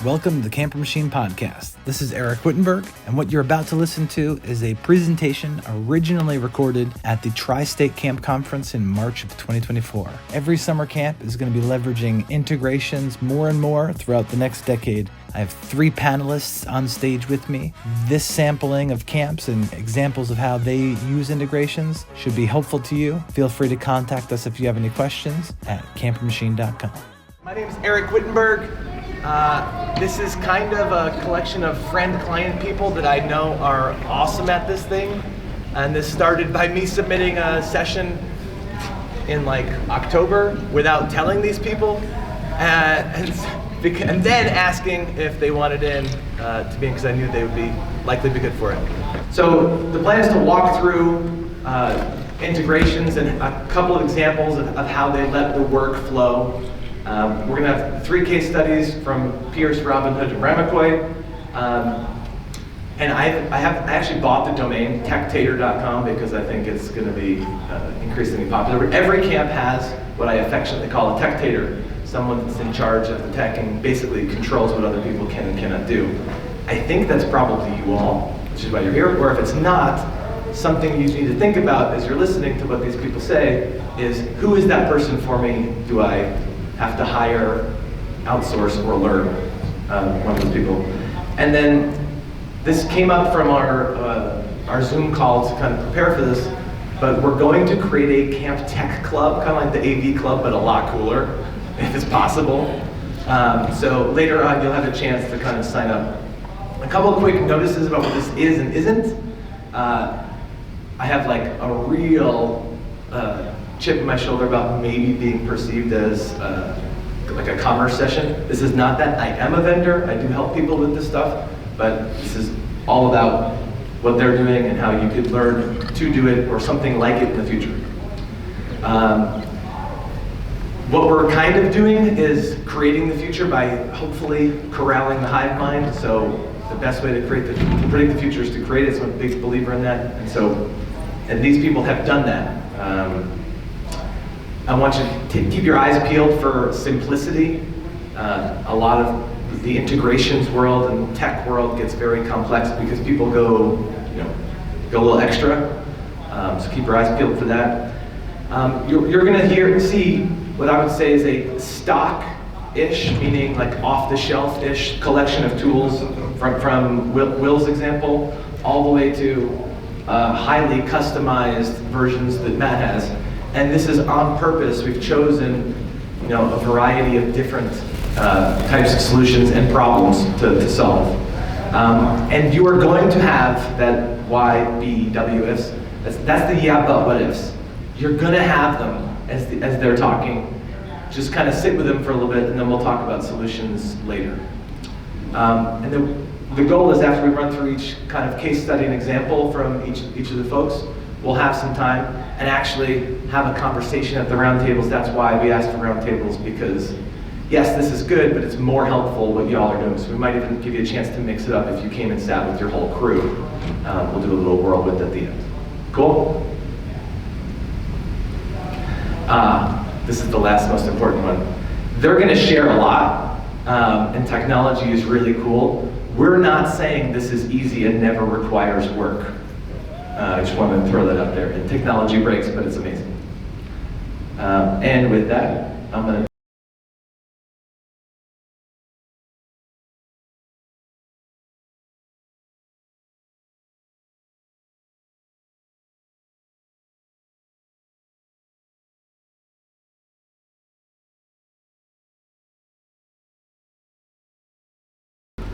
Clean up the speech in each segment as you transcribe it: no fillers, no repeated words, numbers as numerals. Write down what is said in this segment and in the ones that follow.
Welcome to the Camper Machine Podcast. This is Eric Wittenberg, and what you're about to listen to is a presentation originally recorded at the Tri-State Camp Conference in March of 2024. Every summer camp is going to be leveraging integrations more and more throughout the next decade. I have 3 panelists on stage with me. This sampling of camps and examples of how they use integrations should be helpful to you. Feel free to contact us if you have any questions at campermachine.com. My name is Eric Wittenberg. This is kind of a collection of friend-client people that I know are awesome at this thing. And this started by me submitting a session in like October without telling these people. And then asking if they wanted in to be in, because I knew they would be likely be good for it. So the plan is to walk through integrations and a couple of examples of how they let the work flow. We're going to have 3 case studies from Pierce, Robinhood, and Ramaquoy. And I actually bought the domain techtator.com because I think it's going to be increasingly popular. Every camp has what I affectionately call a techtator, someone that's in charge of the tech and basically controls what other people can and cannot do. I think that's probably you all, which is why you're here. Or if it's not, something you need to think about as you're listening to what these people say is, who is that person for me? Do I have to hire, outsource, or learn one of those people? And then this came up from our Zoom call to kind of prepare for this, but we're going to create a camp tech club, kind of like the AV club, but a lot cooler, if it's possible. So later on, you'll have a chance to kind of sign up. A couple of quick notices about what this is and isn't. I have like a real chip in my shoulder about maybe being perceived as like a commerce session. This is not that. I am a vendor. I do help people with this stuff, but this is all about what they're doing and how you could learn to do it or something like it in the future. What we're kind of doing is creating the future by hopefully corralling the hive mind. So the best way to predict the future is to create it. So I'm a big believer in that. And these people have done that. I want you to keep your eyes peeled for simplicity. A lot of the integrations world and tech world gets very complex because people go a little extra. So keep your eyes peeled for that. You're going to see what I would say is a stock-ish, meaning like off-the-shelf-ish collection of tools from Will's example, all the way to highly customized versions that Matt has. And this is on purpose. We've chosen a variety of different types of solutions and problems to solve. And you are going to have that why, B, W ifs. That's the yeah, but what ifs. You're going to have them as they're talking. Just kind of sit with them for a little bit, and then we'll talk about solutions later. And the goal is, after we run through each kind of case study and example from each of the folks, we'll have some time and actually have a conversation at the roundtables. That's why we asked for roundtables, because yes, this is good, but it's more helpful what y'all are doing. So we might even give you a chance to mix it up if you came and sat with your whole crew. We'll do a little whirlwind at the end. Cool? This is the last most important one. They're going to share a lot, and technology is really cool. We're not saying this is easy and never requires work. I just wanted to throw that out there. And technology breaks, but it's amazing. And with that, I'm going to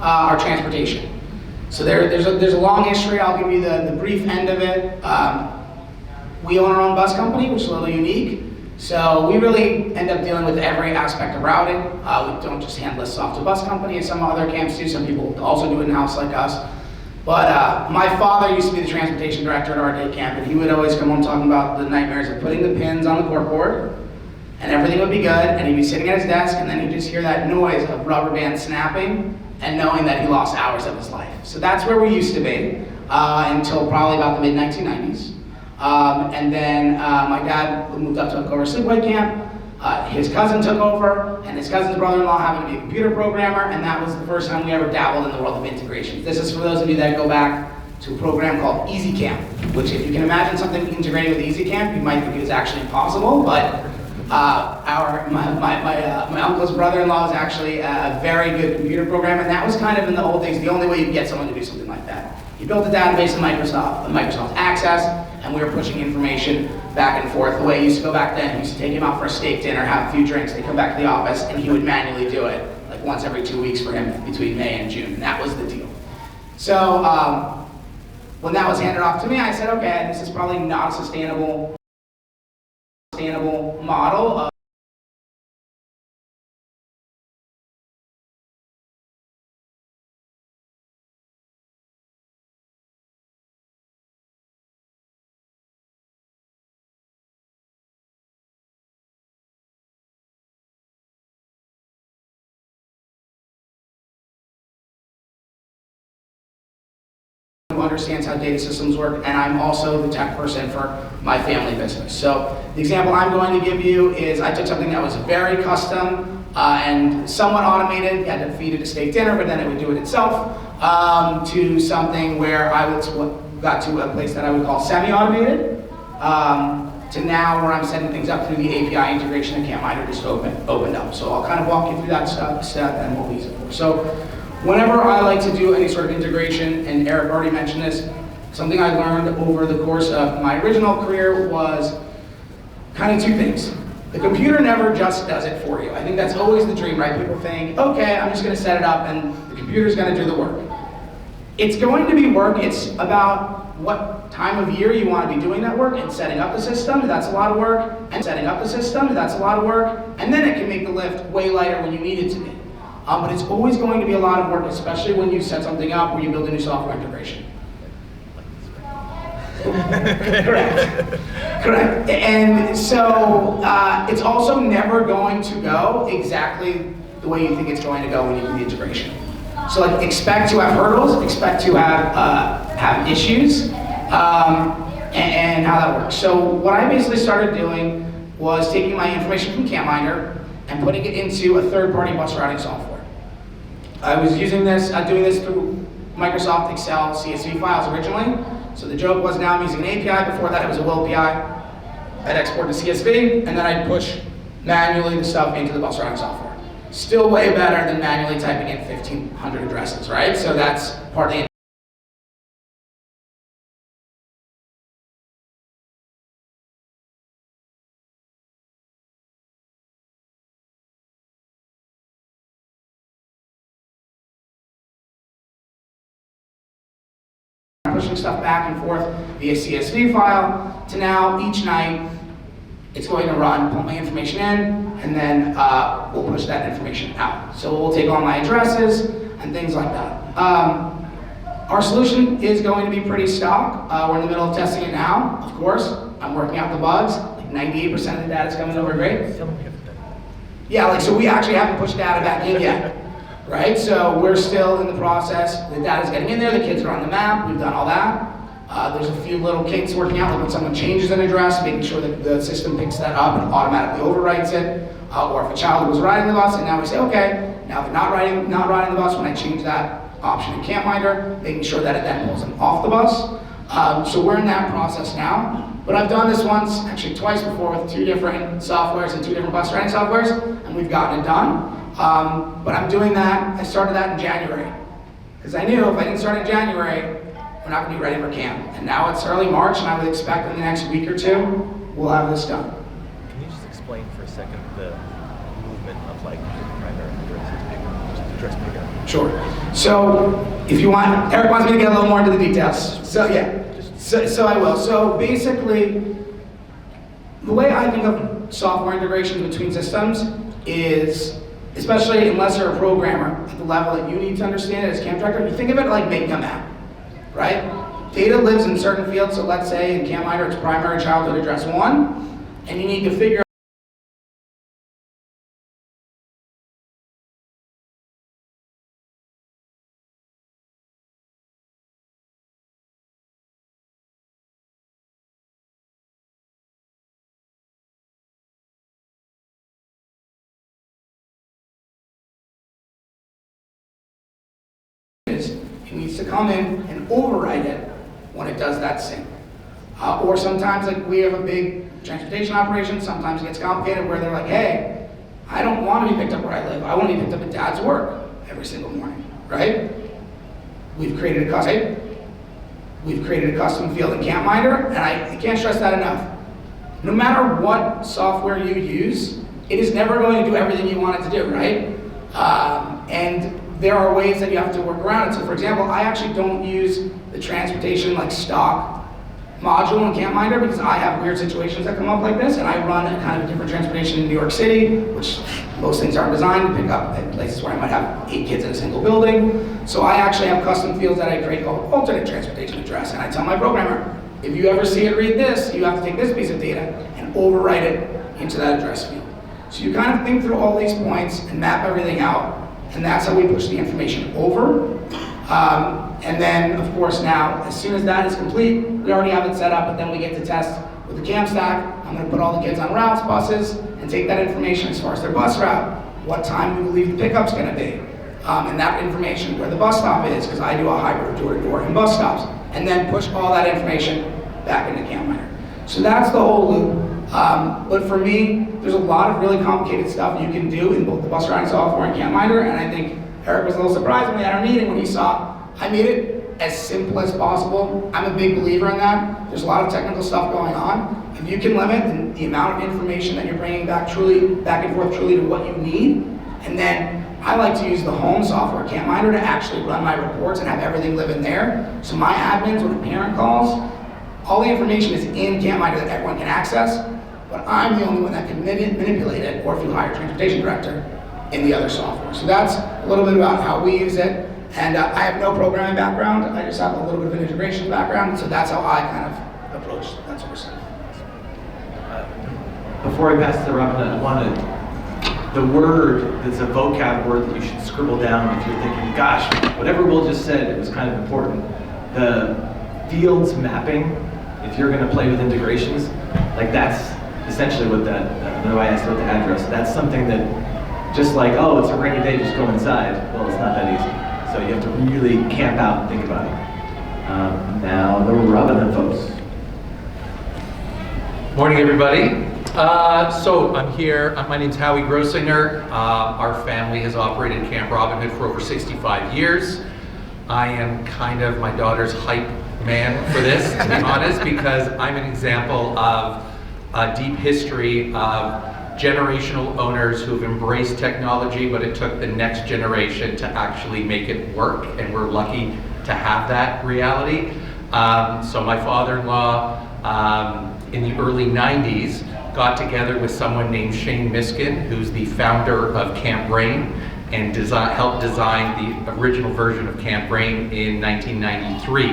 our transportation. So there's a long history. I'll give you the brief end of it. We own our own bus company, which is a little unique. So we really end up dealing with every aspect of routing. We don't just hand lists off to a bus company, as some other camps do. Some people also do it in-house like us. But my father used to be the transportation director at our day camp, and he would always come home talking about the nightmares of putting the pins on the corkboard, and everything would be good, and he'd be sitting at his desk, and then he'd just hear that noise of rubber bands snapping, and knowing that he lost hours of his life. So that's where we used to be until probably about the mid-1990s. And then my dad moved up to Vancouver Sleepaway Camp, His cousin took over, and his cousin's brother-in-law happened to be a computer programmer, and that was the first time we ever dabbled in the world of integration. This is for those of you that go back to a program called EasyCamp, which if you can imagine something integrating with EasyCamp, you might think it is actually impossible, but my uncle's brother-in-law is actually a very good computer programmer, and that was kind of in the old days the only way you could get someone to do something like that. He built a database in Microsoft Access, and we were pushing information back and forth. The way he used to go back then, he used to take him out for a steak dinner, have a few drinks, they come back to the office, and he would manually do it, like once every 2 weeks for him between May and June, and that was the deal. So when that was handed off to me, I said, okay, this is probably not a sustainable model. Who understands how data systems work, and I'm also the tech person for my family business. So the example I'm going to give you is I took something that was very custom and somewhat automated. You had to feed it a steak dinner, but then it would do it itself, to something where I got to a place that I would call semi-automated, to now where I'm setting things up through the API integration that CampMinder just opened up. So I'll kind of walk you through that step and what we use it for. So whenever I like to do any sort of integration, and Eric already mentioned this, something I learned over the course of my original career was kind of two things. The computer never just does it for you. I think that's always the dream, right? People think, okay, I'm just going to set it up and the computer's going to do the work. It's going to be work. It's about what time of year you want to be doing that work and setting up the system. That's a lot of work. And setting up the system, that's a lot of work. And then it can make the lift way lighter when you need it to be. But it's always going to be a lot of work, especially when you set something up where you build a new software integration. Correct. And so it's also never going to go exactly the way you think it's going to go when you do the integration. So like, expect to have hurdles, expect to have issues, and how that works. So what I basically started doing was taking my information from CampMinder and putting it into a third-party bus routing software. I was using this, doing this through Microsoft Excel CSV files originally. So the joke was now I'm using an API. Before that it was a WIL API. I'd export to CSV, and then I'd push manually the stuff into the bus routing software. Still way better than manually typing in 1,500 addresses, right? So that's part of the pushing stuff back and forth via CSV file to now each night it's going to run, put my information in, and then we'll push that information out. So we'll take all my addresses and things like that. Our solution is going to be pretty stock. We're in the middle of testing it now, of course. I'm working out the bugs. Like 98% of the data is coming over great. Yeah, like so we actually haven't pushed data back in yet. Right, so we're still in the process. The data's getting in there, the kids are on the map, we've done all that. There's a few little kinks working out, like when someone changes an address, making sure that the system picks that up and automatically overwrites it. Or if a child was riding the bus, and now we say, okay, now they're not riding the bus, when I change that option in CampMinder, making sure that it then pulls them off the bus. So we're in that process now. But I've done this once, actually twice before, with 2 different softwares and 2 different bus routing softwares, and we've gotten it done. But I'm doing that, I started that in January. Because I knew if I didn't start in January, we're not going to be ready for camp. And now it's early March, and I would expect in the next week or 2, we'll have this done. Can you just explain for a second the movement of like primary address pickup? Sure. So if you want, Eric wants me to get a little more into the details. So yeah, so I will. So basically, the way I think of software integration between systems is, especially unless you're a programmer at the level that you need to understand it as camp director, you think of it like making a map, right? Data lives in certain fields, so let's say in CampMinder it's primary childhood address 1, and you need to figure It needs to come in and override it when it does that sync. Or sometimes, like, we have a big transportation operation, sometimes it gets complicated where they're like, hey, I don't want to be picked up where I live. I want to be picked up at Dad's work every single morning, right? We've created a custom field in CampMinder, and I can't stress that enough. No matter what software you use, it is never going to do everything you want it to do, right? And there are ways that you have to work around it. So for example, I actually don't use the transportation like stock module in CampMinder because I have weird situations that come up like this, and I run a kind of different transportation in New York City, which most things aren't designed to pick up at places where I might have 8 kids in a single building. So I actually have custom fields that I create called alternate transportation address, and I tell my programmer, if you ever see it read this, you have to take this piece of data and overwrite it into that address field. So you kind of think through all these points and map everything out, and that's how we push the information over. And then, of course, now, as soon as that is complete, we already have it set up, but then we get to test with the cam stack. I'm going to put all the kids on routes, buses, and take that information as far as their bus route, what time we believe the pickup's going to be, and that information where the bus stop is, because I do a hybrid door-to-door and bus stops, and then push all that information back into CampMinder. So that's the whole loop. But for me, there's a lot of really complicated stuff you can do in both the bus routing software and CampMinder, and I think Eric was a little surprised when we had our meeting when he saw I made it as simple as possible. I'm a big believer in that. There's a lot of technical stuff going on. If you can limit the amount of information that you're bringing back and forth truly to what you need, and then I like to use the home software, CampMinder, to actually run my reports and have everything live in there. So my admins, when a parent calls, all the information is in CampMinder that everyone can access, but I'm the only one that can manipulate it, or if you hire a transportation director, in the other software. So that's a little bit about how we use it. And I have no programming background, I just have a little bit of an integration background, so that's how I kind of approach that sort of stuff. Before I pass to Robin, I wanted the word that's a vocab word that you should scribble down if you're thinking, gosh, whatever Will just said, it was kind of important. The fields mapping, if you're going to play with integrations, like that's essentially what that, the way I asked about the address, that's something that just like, oh, it's a rainy day, just go inside. Well, it's not that easy. So you have to really camp out and think about it. Now, the Robin folks. Morning, everybody. So I'm here. My name's Howie Grossinger. Our family has operated Camp Robin Hood for over 65 years. I am kind of my daughter's hype man for this, to be honest, because I'm an example of a deep history of generational owners who've embraced technology, but it took the next generation to actually make it work, and we're lucky to have that reality. So my father-in-law in the early 90s got together with someone named Shane Miskin, who's the founder of Camp Brain, and helped design the original version of Camp Brain in 1993.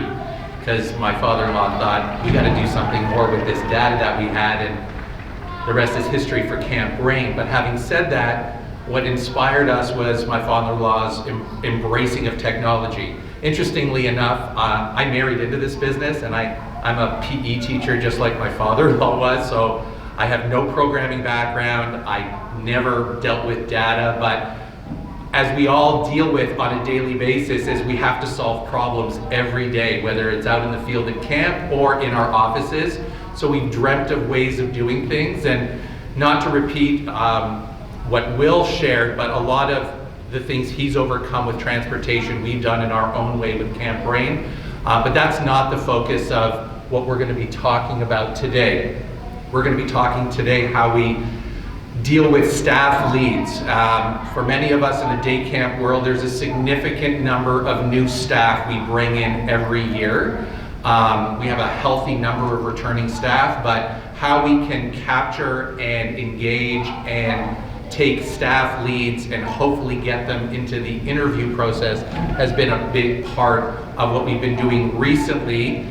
Because my father-in-law thought, we gotta do something more with this data that we had, and the rest is history for Camp Brain. But having said that, what inspired us was my father-in-law's embracing of technology. Interestingly enough, I married into this business, and I'm a PE teacher just like my father-in-law was, so I have no programming background. I never dealt with data, but as we all deal with on a daily basis, is we have to solve problems every day, whether it's out in the field at camp or in our offices. So we've dreamt of ways of doing things, and not to repeat what Will shared, but a lot of the things he's overcome with transportation, we've done in our own way with Camp Brain. But that's not the focus of what we're going to be talking about today. We're going to be talking today how we deal with staff leads. For many of us in the day camp world, there's a significant number of new staff we bring in every year. We have a healthy number of returning staff, but how we can capture and engage and take staff leads and hopefully get them into the interview process has been a big part of what we've been doing recently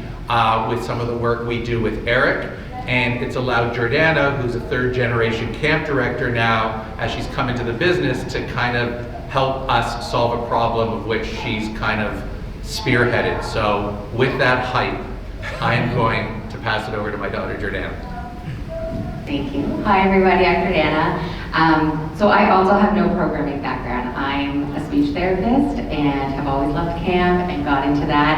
with some of the work we do with Eric. And it's allowed Jordana, who's a third generation camp director now, as she's come into the business, to kind of help us solve a problem of which she's kind of spearheaded. So with that hype, I am going to pass it over to my daughter, Jordana. Thank you. Hi everybody, I'm Jordana. So I also have no programming background. I'm a speech therapist, and and have always loved camp and got into that.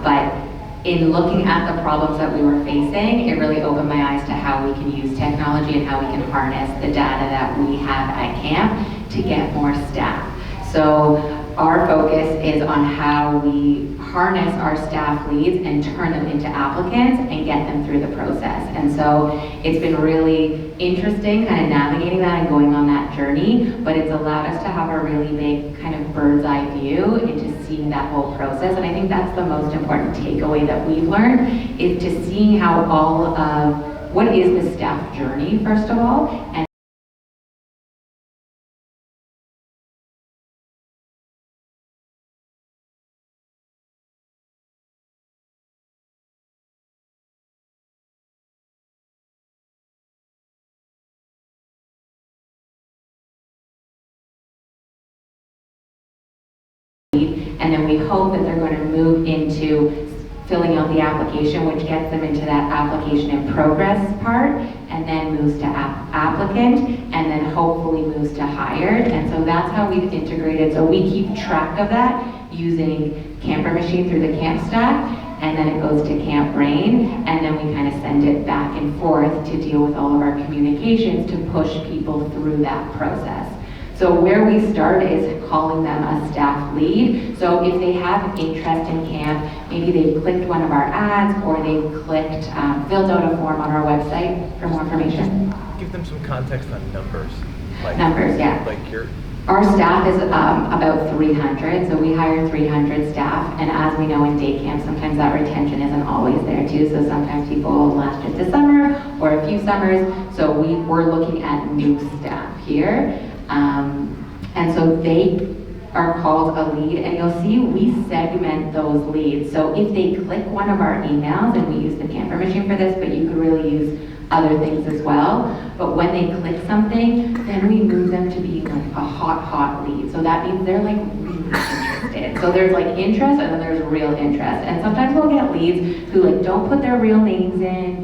But in looking at the problems that we were facing, it really opened my eyes to how we can use technology and how we can harness the data that we have at camp to get more staff. So our focus is on how we harness our staff leads and turn them into applicants and get them through the process. And so it's been really interesting kind of navigating that and going on that journey, but it's allowed us to have a really big kind of bird's eye view into seeing that whole process. And I think that's the most important takeaway that we've learned, is to seeing how all of, what is the staff journey, first of all, and and then we hope that they're going to move into filling out the application, which gets them into that application in progress part, and then moves to applicant, and then hopefully moves to hired. And so that's how we've integrated. So we keep track of that using Camper Machine through the Camp Stack, and then it goes to Camp Brain, and then we kind of send it back and forth to deal with all of our communications to push people through that process. So where we start is calling them a staff lead. So if they have interest in camp, maybe they've clicked one of our ads, or they've clicked, filled out a form on our website for more information. Give them some context on numbers. Numbers, yeah. Our staff is about 300, so we hire 300 staff, and as we know in day camp, sometimes that retention isn't always there too, so sometimes people last just a summer or a few summers, so we're looking at new staff here. And so they are called a lead, and you'll see we segment those leads. So if they click one of our emails, and we use the Camper Machine for this, but you could really use other things as well. But when they click something, then we move them to be like a hot lead. So that means they're like really interested. So there's like interest, and then there's real interest. And sometimes we'll get leads who like don't put their real names in.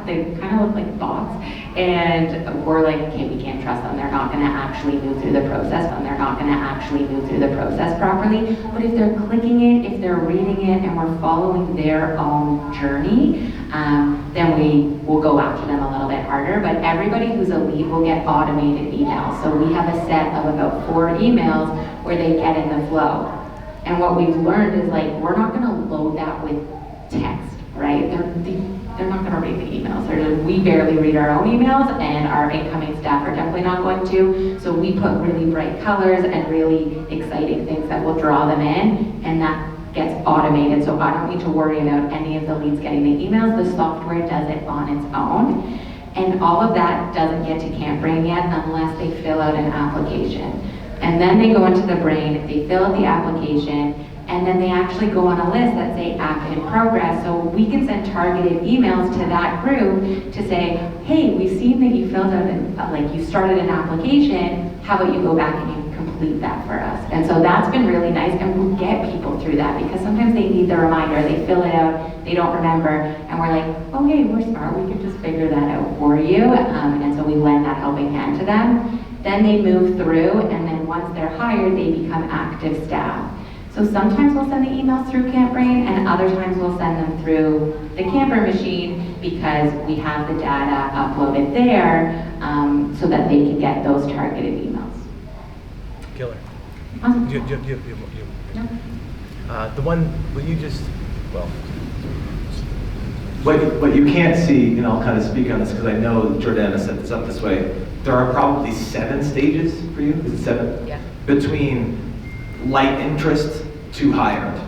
They kind of look like bots. And we're like, okay, we can't trust them. They're not going to actually move through the process, and they're not going to actually move through the process properly. But if they're clicking it, if they're reading it, and we're following their own journey, then we will go after them a little bit harder. But everybody who's a lead will get automated emails. So we have a set of about 4 emails where they get in the flow. And what we've learned is like, we're not going to load that with text, right? They're not going to read the emails. We barely read our own emails, and our incoming staff are definitely not going to. So we put really bright colors and really exciting things that will draw them in, and that gets automated. So I don't need to worry about any of the leads getting the emails. The software does it on its own. And all of that doesn't get to Camp Brain yet unless they fill out an application. And then they go into the Brain, they fill out the application, and then they actually go on a list that say app in progress. So we can send targeted emails to that group to say, hey, we've seen that you filled out, you started an application, how about you go back and you complete that for us? And so that's been really nice, and we'll get people through that, because sometimes they need the reminder, they fill it out, they don't remember, and we're like, oh hey, we're smart, we could just figure that out for you. And so we lend that helping hand to them. Then they move through, and then once they're hired, they become active staff. So sometimes we'll send the emails through Camp Brain, and other times we'll send them through the Camper Machine, because we have the data uploaded there, so that they can get those targeted emails. Killer. Awesome. The one, what you can't see, and I'll kind of speak on this because I know Jordana set this up this way, there are probably 7 stages for you, is it 7? Yeah. Between light interest to hired.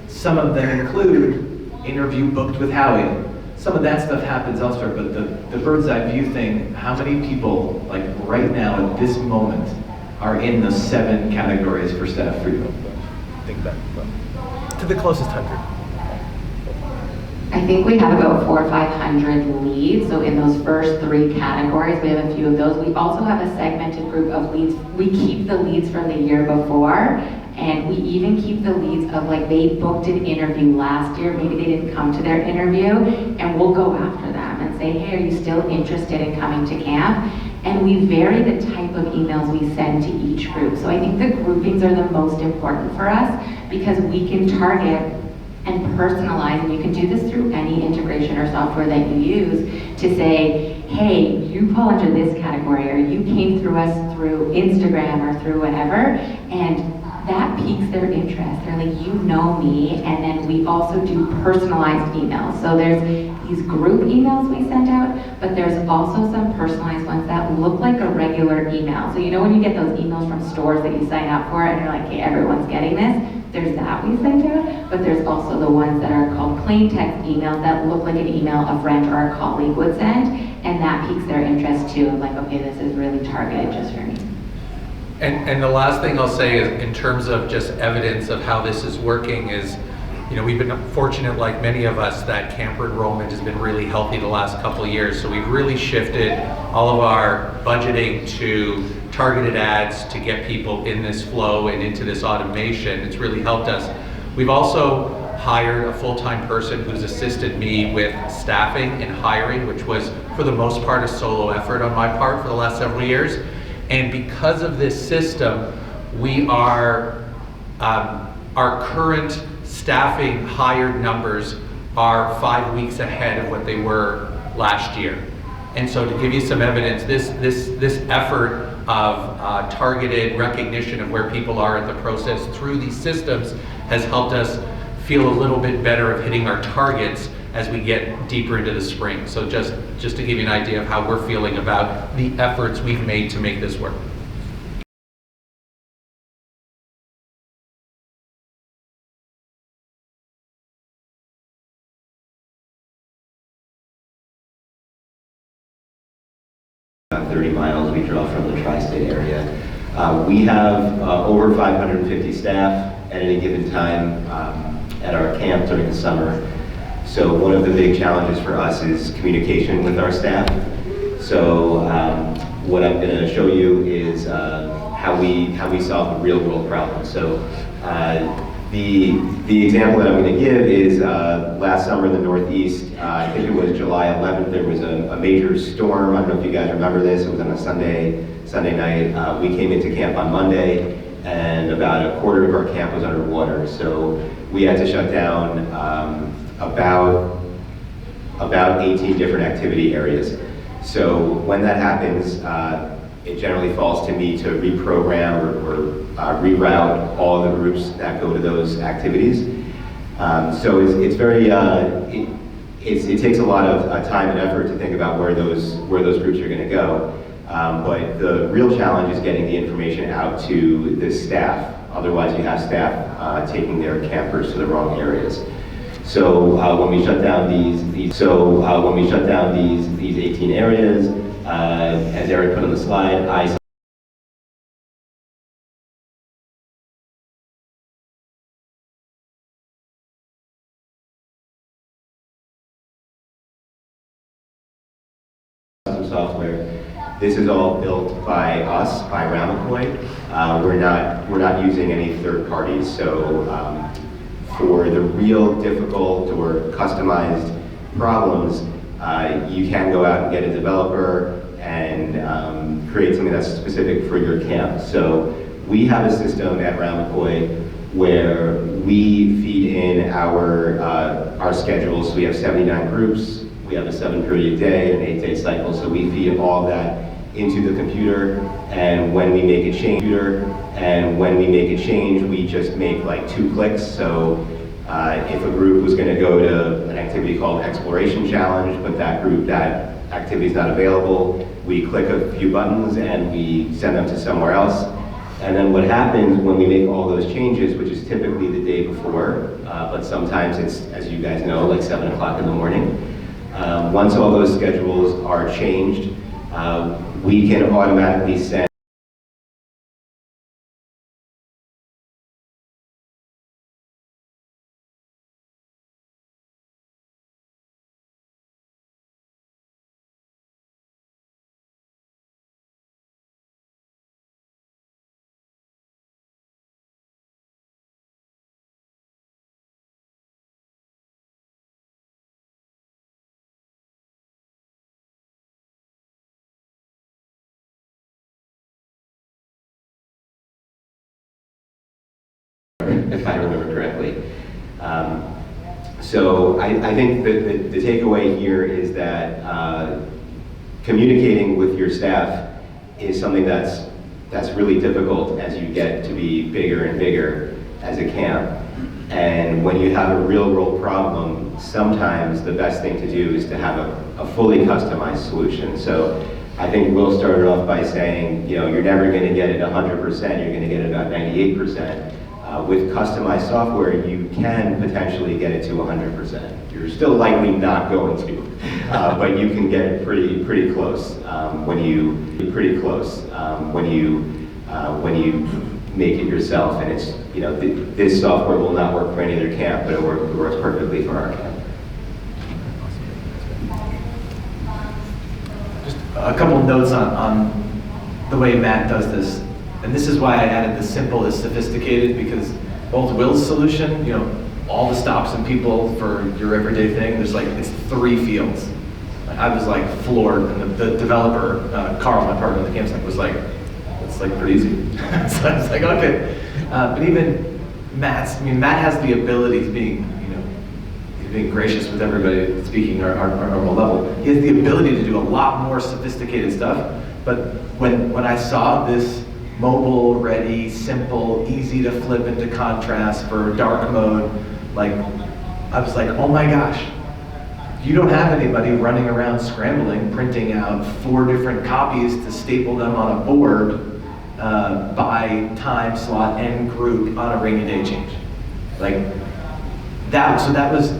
Some of them include interview booked with Howie. Some of that stuff happens elsewhere, but the bird's eye view thing, how many people, like right now at this moment, are in the 7 categories for staff for you? Think back. To the closest 100. I think we have about 400 or 500 leads. So in those first 3 categories, we have a few of those. We also have a segmented group of leads. We keep the leads from the year before, and we even keep the leads of like they booked an interview last year, maybe they didn't come to their interview, and we'll go after them and say, hey, are you still interested in coming to camp? And we vary the type of emails we send to each group. So I think the groupings are the most important for us because we can target and personalize, and you can do this through any integration or software that you use to say, hey, you fall into this category, or you came through us through Instagram or through whatever, and that piques their interest. They're like, you know me, and then we also do personalized emails. So there's these group emails we send out, but there's also some personalized ones that look like a regular email. So you know when you get those emails from stores that you sign up for and you're like, hey, everyone's getting this? There's that we send out, but there's also the ones that are called plain text emails that look like an email a friend or a colleague would send, and that piques their interest too, of like, okay, this is really targeted just for me. And the last thing I'll say is, in terms of just evidence of how this is working, is, you know, we've been fortunate, like many of us, that camper enrollment has been really healthy the last couple of years. So we've really shifted all of our budgeting to targeted ads to get people in this flow and into this automation. It's really helped us. We've also hired a full-time person who's assisted me with staffing and hiring, which was for the most part a solo effort on my part for the last several years. And because of this system, we are, our current staffing hired numbers are 5 weeks ahead of what they were last year. And so to give you some evidence, this effort of targeted recognition of where people are in the process through these systems has helped us feel a little bit better of hitting our targets as we get deeper into the spring. So just to give you an idea of how we're feeling about the efforts we've made to make this work. About 30 miles we draw from the tri-state area. We have over 550 staff at any given time at our camp during the summer. So one of the big challenges for us is communication with our staff. So what I'm going to show you is how we solve the real world problem. So the example that I'm going to give is last summer in the Northeast, I think it was July 11th, there was a major storm. I don't know if you guys remember this. It was on a Sunday night. We came into camp on Monday, and about a quarter of our camp was underwater. So we had to shut down about 18 different activity areas. So when that happens, it generally falls to me to reprogram or reroute all the groups that go to those activities. So it's very, it takes a lot of time and effort to think about where those groups are going to go. But the real challenge is getting the information out to the staff. Otherwise, you have staff taking their campers to the wrong areas. So when we shut down these 18 areas, as Eric put on the slide, I software. This is all built by us, by Ramacoy. We're not using any third parties. So for the real difficult or customized problems, you can go out and get a developer and create something that's specific for your camp. So we have a system at Ramacoy where we feed in our schedules. So we have 79 groups. We have a 7-period day, an 8-day cycle. So we feed all that into the computer, and when we make a change, we just make like 2 clicks. So if a group was going to go to an activity called Exploration Challenge, but that activity is not available, we click a few buttons and we send them to somewhere else. And then what happens when we make all those changes, which is typically the day before, but sometimes it's, as you guys know, like 7 o'clock in the morning. Once all those schedules are changed, we can automatically send if I remember correctly. So I think that the takeaway here is that communicating with your staff is something that's really difficult as you get to be bigger and bigger as a camp. And when you have a real world problem, sometimes the best thing to do is to have a fully customized solution. So I think Will started off by saying, you know, you're never going to get it 100%, you're going to get it about 98%. With customized software, you can potentially get it to 100%. You're still likely not going to, but you can get it pretty close when you make it yourself. And it's, you know, this software will not work for any other camp, but it works perfectly for our camp. Just a couple notes on the way Matt does this. And this is why I added the simple is sophisticated, because both Will's solution, you know, all the stops and people for your everyday thing, there's like, it's 3 fields. I was like floored, and the developer, Carl, my partner in the campsite, was like, it's like pretty easy. So I was like, okay. But even Matt has the ability to being gracious with everybody, speaking our normal level. He has the ability to do a lot more sophisticated stuff. But when I saw this mobile ready, simple, easy to flip into contrast for dark mode, like, I was like, oh my gosh, you don't have anybody running around scrambling, printing out 4 different copies to staple them on a board by time slot and group on a rainy day change. Like that, so that was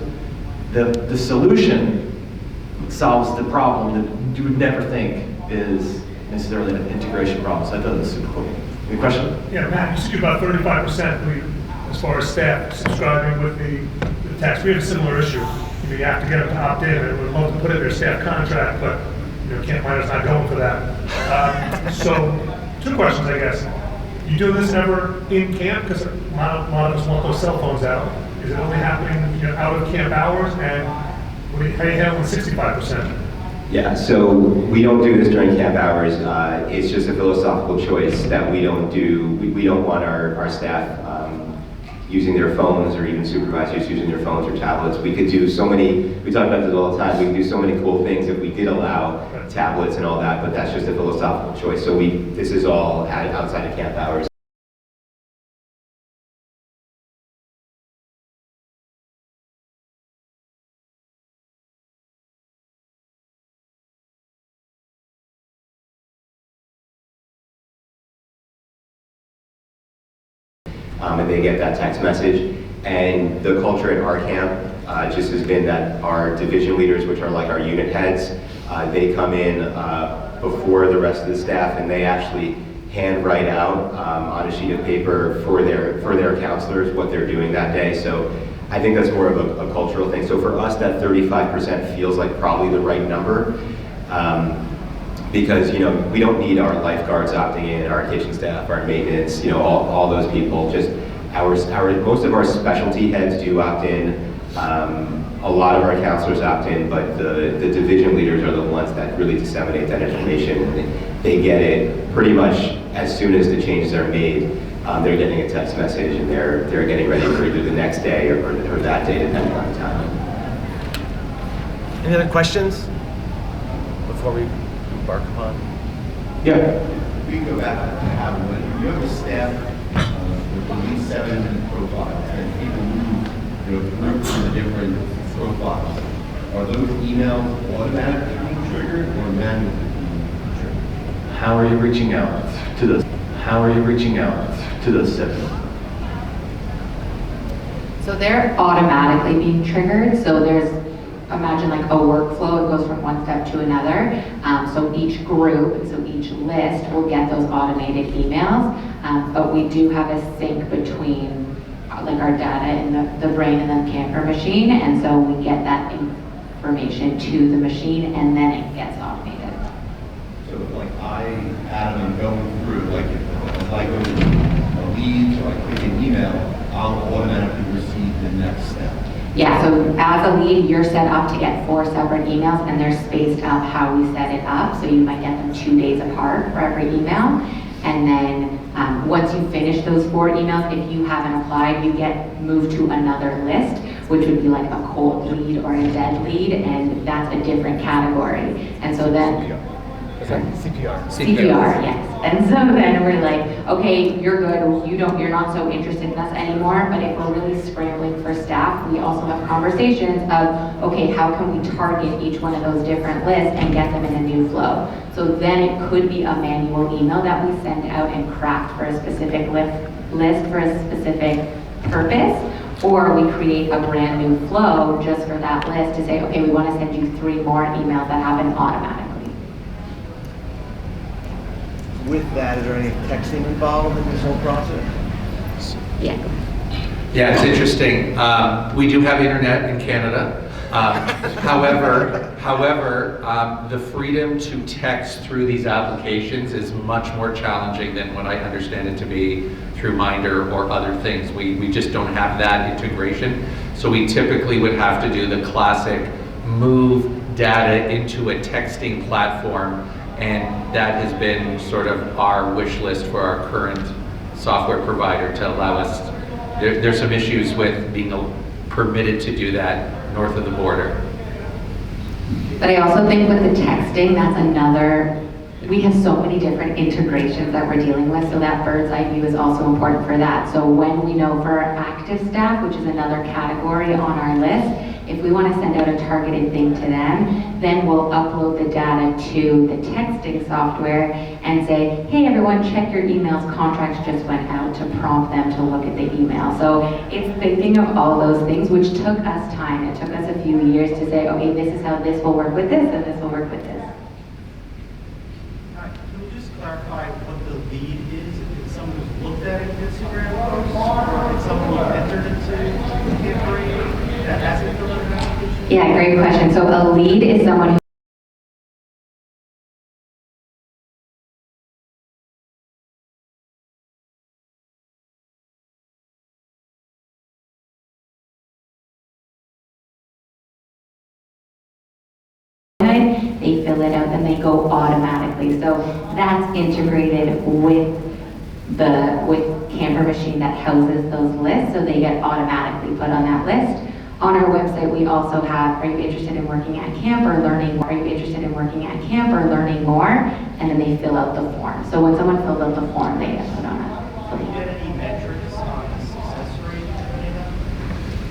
the solution solves the problem that you would never think is necessarily an integration problem. So I thought it was super cool. Any question? Yeah, Matt, you see about 35% as far as staff subscribing with the tax. We have a similar issue. You have to get them to opt in, and we'd love to put in their staff contract, but Camp Miner's not going for that. So 2 questions, I guess. You do this ever in camp? Because a lot of us want those cell phones out. Is it only happening out of camp hours? And how do you handle 65%? Yeah, so we don't do this during camp hours. It's just a philosophical choice that we don't do. We don't want our staff using their phones, or even supervisors using their phones or tablets. We could do so many, we talk about this all the time, we can do so many cool things if we did allow tablets and all that, but that's just a philosophical choice. So this is all outside of camp hours. And they get that text message. And the culture at our camp just has been that our division leaders, which are like our unit heads, they come in before the rest of the staff, and they actually hand write out on a sheet of paper for their counselors what they're doing that day. So I think that's more of a cultural thing. So for us, that 35% feels like probably the right number. Because we don't need our lifeguards opting in, our kitchen staff, our maintenance, all those people. Just most of our specialty heads do opt in. A lot of our counselors opt in, but the division leaders are the ones that really disseminate that information. They get it pretty much as soon as the changes are made. They're getting a text message, and they're getting ready for either the next day or that day, depending on the time. Any other questions before we embark upon? Yeah. We can go back to how when you have a staff with at least 7 profiles, and people move through the different profiles, are those emails automatically being triggered or manually being triggered? How are you reaching out to those? How are you reaching out to those 7? So they're automatically being triggered. So there's, imagine like a workflow, it goes from one step to another. So each group, so each list will get those automated emails, but we do have a sync between like our data in the brain and the camper machine, and so we get that information to the machine, and then it gets automated. So like Adam, am going through, like if I go to a lead or I click an email, I'll automatically receive the next step. Yeah, so as a lead, you're set up to get 4 separate emails, and they're spaced out how we set it up. So you might get them 2 days apart for every email. And then Once you finish those 4 emails, if you haven't applied, you get moved to another list, which would be like a cold lead or a dead lead, and that's a different category. And so then, CPR, yes. And so then we're like, okay, you're good, you're not so interested in us anymore, but if we're really scrambling for staff, we also have conversations of, okay, how can we target each one of those different lists and get them in a new flow? So then it could be a manual email that we send out and craft for a specific list for a specific purpose, or we create a brand new flow just for that list to say, okay, we want to send you 3 more emails that happen automatically. With that, is there any texting involved in this whole process? Yeah. Yeah, it's interesting. We do have internet in Canada. However, the freedom to text through these applications is much more challenging than what I understand it to be through Minder or other things. We just don't have that integration. So we typically would have to do the classic move data into a texting platform, and that has been sort of our wish list for our current software provider to allow us. There's some issues with being permitted to do that north of the border. But I also think with the texting, that's another, we have so many different integrations that we're dealing with, so that bird's eye view is also important for that. So when we know for our active staff, which is another category on our list, if we want to send out a targeted thing to them, then we'll upload the data to the texting software and say, hey everyone, check your emails, contracts just went out, to prompt them to look at the email. So it's thinking of all those things, which took us time. It took us a few years to say, okay, this is how this will work with this, and this will work with this. Can we just clarify what the lead is? If someone who's looked at an Instagram post, or if someone who entered into the campaign that hasn't filled out an application? Yeah, great question. So a lead is someone who they fill it out and they go automatically. So that's integrated with Camper Machine that houses those lists, so they get automatically put on that list. On our website, we also have, are you interested in working at camp or learning more? Are you interested in working at camp or learning more? And then they fill out the form. So when someone fills out the form, they get put on a Do you get any metrics on the success rate or any of that?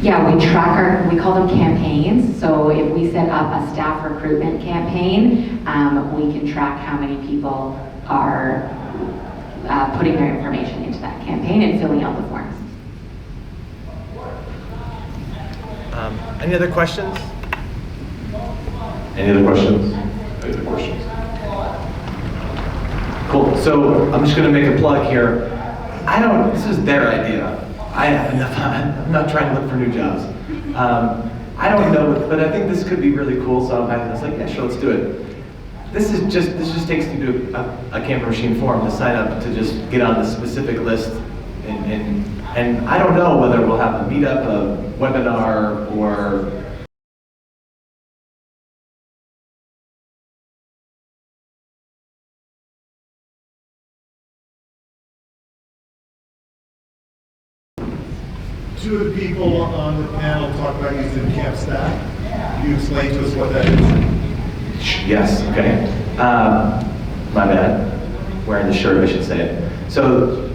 Yeah, we track we call them campaigns. So if we set up a staff recruitment campaign, we can track how many people are putting their information into that campaign and filling out the forms. Any other questions? Any other questions? Any other questions? Cool. So I'm just going to make a plug here. This is their idea. I'm not trying to look for new jobs. I don't know, but I think this could be really cool. So I was like, yeah, sure, let's do it. This just takes you to a Camper Machine form to sign up to just get on the specific list, and I don't know whether we'll have a meetup, a webinar, or Two of the people on the panel talk about using camp staff. Can you explain to us what that is? Yes, okay. My bad. Wearing the shirt, I should say it. So,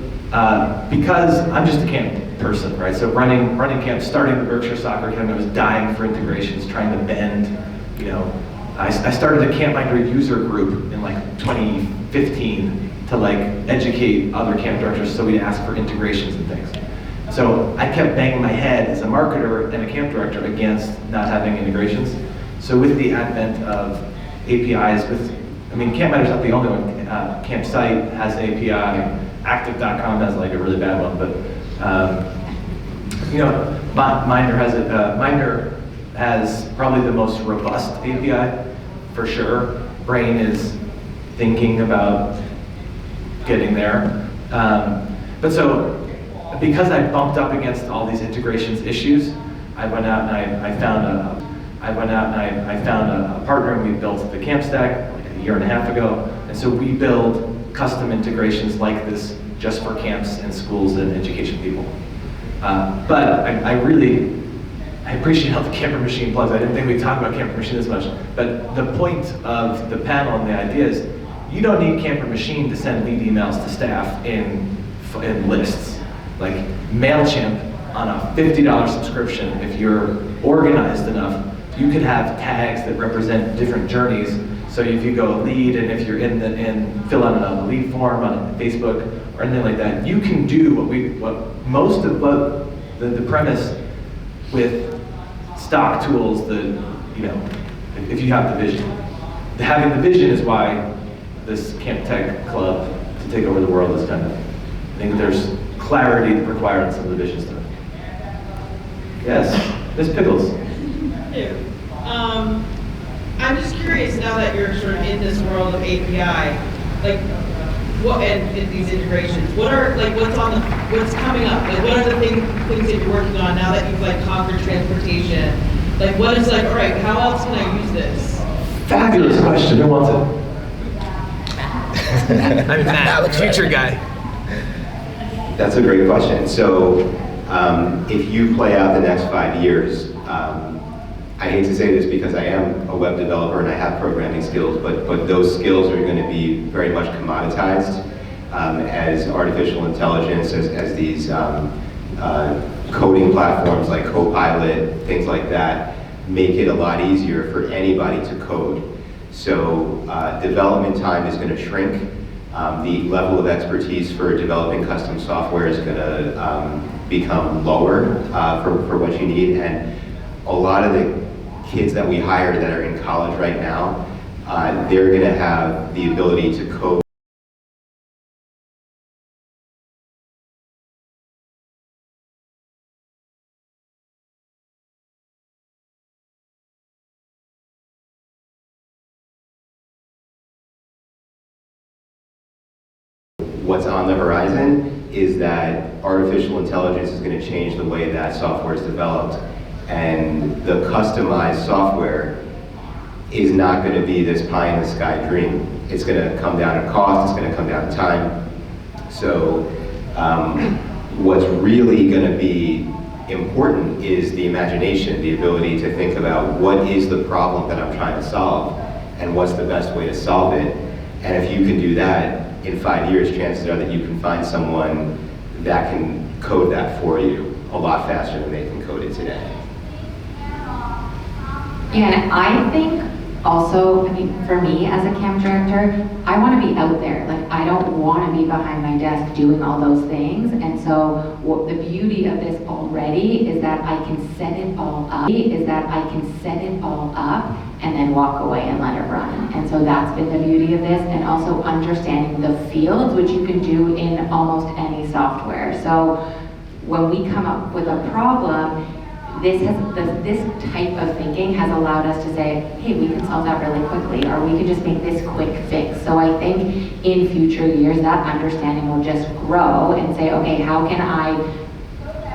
because I'm just a camp person, right? So running camp, starting the Berkshire Soccer Academy, I was dying for integrations, trying to bend, I started a CampMinder user group in like 2015 to like educate other camp directors, so we'd ask for integrations and things. So I kept banging my head as a marketer and a camp director against not having integrations. So with the advent of APIs, CampMinder's not the only one. Campsite has an API. Active.com has like a really bad one, but Minder has probably the most robust API for sure. Brain is thinking about getting there, but so because I bumped up against all these integrations issues, I went out and I found a partner, and we built the Camp Stack like a year and a half ago. And so we build custom integrations like this just for camps and schools and education people. But I appreciate all the camper machine plugs. I didn't think we'd talk about camper machine this much, but the point of the panel and the idea is you don't need camper machine to send lead emails to staff in lists. Like MailChimp on a $50 subscription, if you're organized enough, you could have tags that represent different journeys. So if you go lead, and if you're in fill out a lead form on Facebook or anything like that, you can do the premise with stock tools that, if you have the vision. Having the vision is why this Camp Tech Club to take over the world is kind of, I think there's clarity required in some of the vision stuff. Yes, Ms. Pickles. Hey. I'm just curious now that you're sort of in this world of API, like what and these integrations, what's coming up? Like what are the things that you're working on now that you've like conquered transportation? Like what is like, all right, how else can I use this? Fabulous question. Who wants it? I'm Matt, the future guy. That's a great question. So if you play out the next 5 years, I hate to say this because I am a web developer and I have programming skills, but those skills are going to be very much commoditized as artificial intelligence, as these coding platforms like Copilot, things like that, make it a lot easier for anybody to code. So development time is going to shrink. The level of expertise for developing custom software is going to become lower for what you need. And a lot of the kids that we hire that are in college right now, they're going to have the ability to code. What's on the horizon is that artificial intelligence is going to change the way that software is developed, and the customized software is not going to be this pie in the sky dream. It's going to come down to cost, it's going to come down to time. So what's really going to be important is the imagination, the ability to think about what is the problem that I'm trying to solve and what's the best way to solve it. And if you can do that, in 5 years, chances are that you can find someone that can code that for you a lot faster than they can code it today. And I think also, for me as a camp director, I want to be out there. Like, I don't want to be behind my desk doing all those things. And so the beauty of this already is that I can set it all up, and then walk away and let it run. And so that's been the beauty of this, and also understanding the fields, which you can do in almost any software. So when we come up with a problem, this type of thinking has allowed us to say, hey, we can solve that really quickly, or we can just make this quick fix. So I think in future years, that understanding will just grow and say, okay, how can I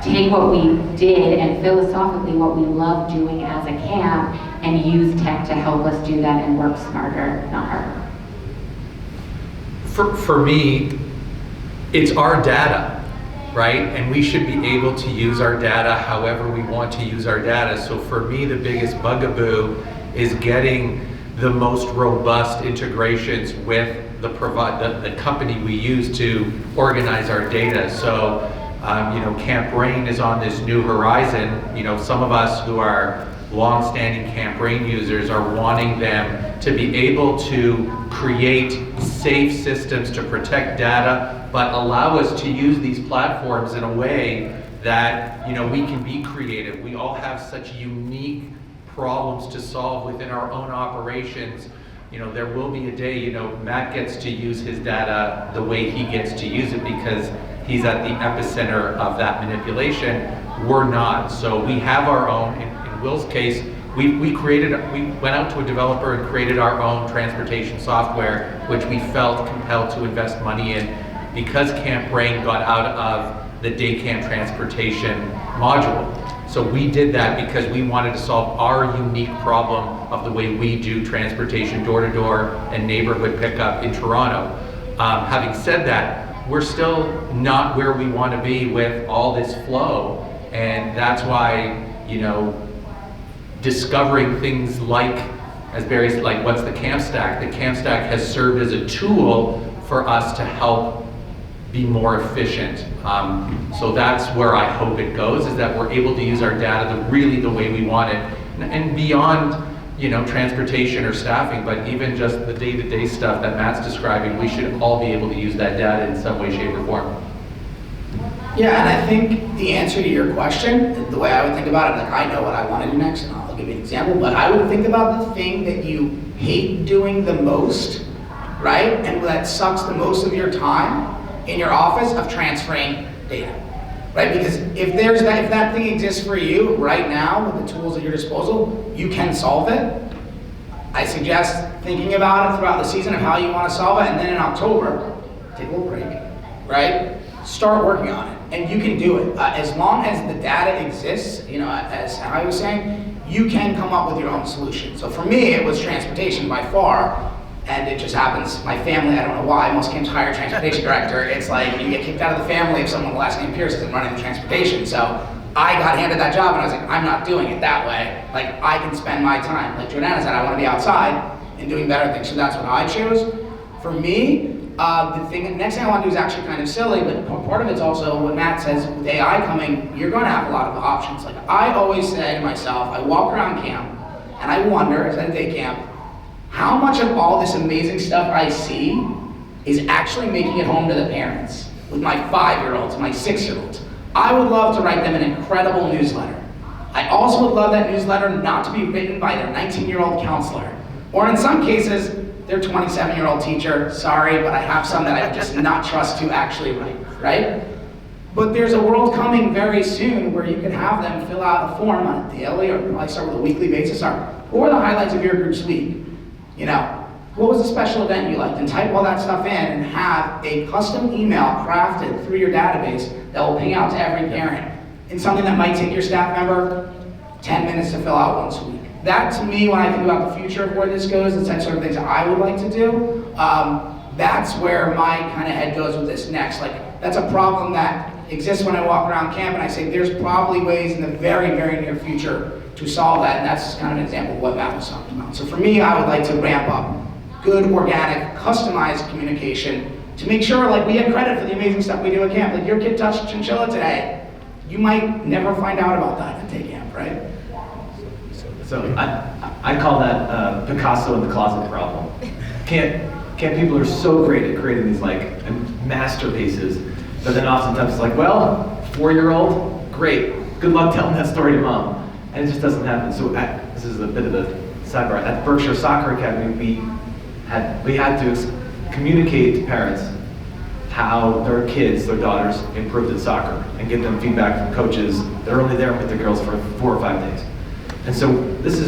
take what we did and philosophically what we love doing as a camp and use tech to help us do that and work smarter, not harder. For me, it's our data, right? And we should be able to use our data however we want to use our data. So for me, the biggest bugaboo is getting the most robust integrations with the company we use to organize our data. So Camp Brain is on this new horizon. Some of us who are long-standing Camp Brain users are wanting them to be able to create safe systems to protect data, but allow us to use these platforms in a way that we can be creative. We all have such unique problems to solve within our own operations. There will be a day, Matt gets to use his data the way he gets to use it because he's at the epicenter of that manipulation. We're not. So we have our own. In Will's case, we went out to a developer and created our own transportation software, which we felt compelled to invest money in because Camp Brain got out of the day camp transportation module. So we did that because we wanted to solve our unique problem of the way we do transportation door-to-door and neighborhood pickup in Toronto. Having said that, we're still not where we want to be with all this flow. And that's why, you know, discovering things like, as Barry's like, what's the camp stack? The camp stack has served as a tool for us to help be more efficient. So that's where I hope it goes, is that we're able to use our data really the way we want it. And beyond, you know, transportation or staffing, but even just the day-to-day stuff that Matt's describing, we should all be able to use that data in some way, shape, or form. Yeah, and I think the answer to your question, the way I would think about it, like I know what I want to do next, and I'll give you an example, but I would think about the thing that you hate doing the most, right? And that sucks the most of your time in your office of transferring data, right? Because if that thing exists for you right now with the tools at your disposal, you can solve it. I suggest thinking about it throughout the season of how you want to solve it, and then in October, take a little break, right? Start working on it, and you can do it. As long as the data exists, you know, as I was saying, you can come up with your own solution. So for me, it was transportation by far, and it just happens. My family, I don't know why, most camps hire a transportation director. It's like you get kicked out of the family if someone with the last name Pierce isn't running the transportation. So I got handed that job, and I was like, I'm not doing it that way. Like, I can spend my time. Like Jordana said, I want to be outside and doing better things, so that's what I chose. For me, the next thing I want to do is actually kind of silly, but part of it's also what Matt says, with AI coming, you're going to have a lot of options. Like I always say to myself, I walk around camp, and I wonder, as at a day camp, how much of all this amazing stuff I see is actually making it home to the parents, with my 5-year-olds, my 6-year-olds. I would love to write them an incredible newsletter. I also would love that newsletter not to be written by their 19-year-old counselor, or in some cases, their 27-year-old teacher. Sorry, but I have some that I would just not trust to actually write, right? But there's a world coming very soon where you can have them fill out a form on a daily, or probably start with a weekly basis, or the highlights of your group's week. You know, what was the special event you liked? And type all that stuff in and have a custom email crafted through your database that will ping out to every parent. And something that might take your staff member 10 minutes to fill out once a week. That, to me, when I think about the future of where this goes, it's that sort of things that I would like to do. That's where my kind of head goes with this next. Like, that's a problem that exists when I walk around camp, and I say there's probably ways in the very, very near future to solve that, and that's kind of an example of what Matt was talking about. So for me, I would like to ramp up good, organic, customized communication to make sure, like, we get credit for the amazing stuff we do at camp. Like, your kid touched chinchilla today. You might never find out about that at day camp, right? So I call that Picasso in the closet problem. Camp people are so great at creating these like masterpieces, but then oftentimes it's like, well, 4-year-old, great, good luck telling that story to mom, and it just doesn't happen. So this is a bit of a sidebar. At Berkshire Soccer Academy, we had to communicate to parents how their kids, their daughters, improved at soccer, and get them feedback from coaches that are only there with the girls for 4 or 5 days. And so this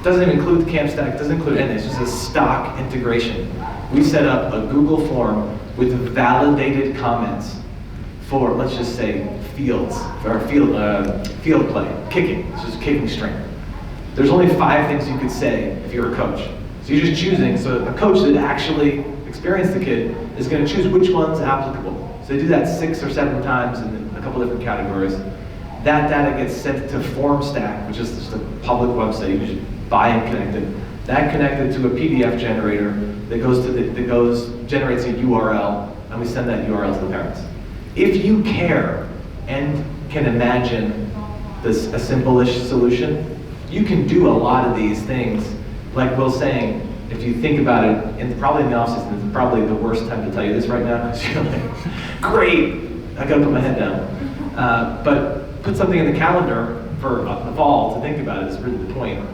doesn't even include the camp stack, doesn't include anything, it's just a stock integration. We set up a Google form with validated comments for, let's just say, fields, or field play, kicking, it's just kicking strength. There's only 5 things you could say if you're a coach. So you're just choosing, so a coach that actually experienced the kid is gonna choose which one's applicable. So they do that 6 or 7 times in a couple different categories. That data gets sent to FormStack, which is just a public website. You should buy and connect it. That connected to a PDF generator that generates a URL, and we send that URL to the parents. If you care and can imagine a simple-ish solution, you can do a lot of these things. Like Will's saying, if you think about it, probably in the off season, it's probably the worst time to tell you this right now, because you're like, great, I gotta put my head down. But put something in the calendar for the fall to think about it is really the point.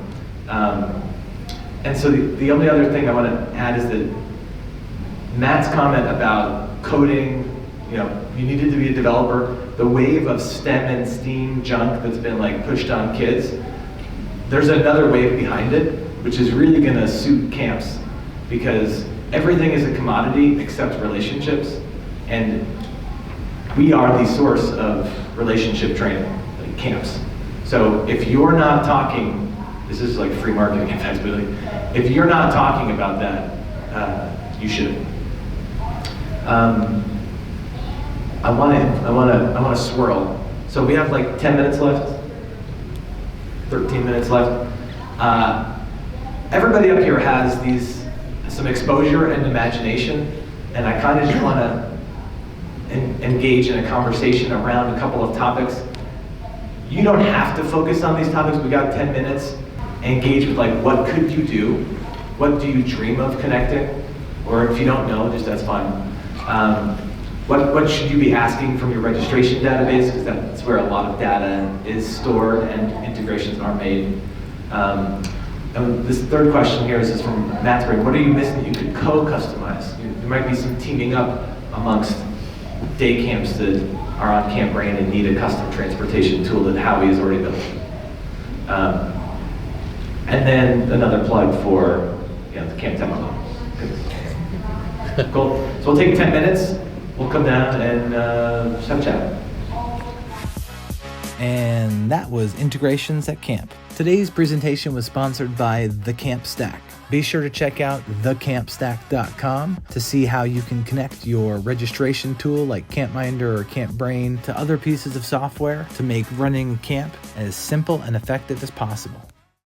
And so the only other thing I want to add is that Matt's comment about coding, you needed to be a developer, the wave of STEM and STEAM junk that's been like pushed on kids, there's another wave behind it, which is really going to suit camps, because everything is a commodity except relationships, and we are the source of relationship training, like camps. So if you're not talking, this is like free marketing in fact, but like, if you're not talking about that, you should. I want to swirl. So we have like 10 minutes left, 13 minutes left. Everybody up here has some exposure and imagination, and I kind of just want to engage in a conversation around a couple of topics. You don't have to focus on these topics. We got 10 minutes. Engage with like, what could you do? What do you dream of connecting? Or if you don't know, just that's fine. What should you be asking from your registration database? Because that's where a lot of data is stored and integrations are made. And this third question here is from Matt's brain. What are you missing that you could co-customize? There might be some teaming up amongst day camps that are on Camp Brain and need a custom transportation tool that Howie has already built. And then another plug for the Camp Demo. Cool. So we'll take 10 minutes. We'll come down and just have a chat. And that was Integrations at Camp. Today's presentation was sponsored by The Camp Stack. Be sure to check out thecampstack.com to see how you can connect your registration tool like CampMinder or Camp Brain to other pieces of software to make running camp as simple and effective as possible.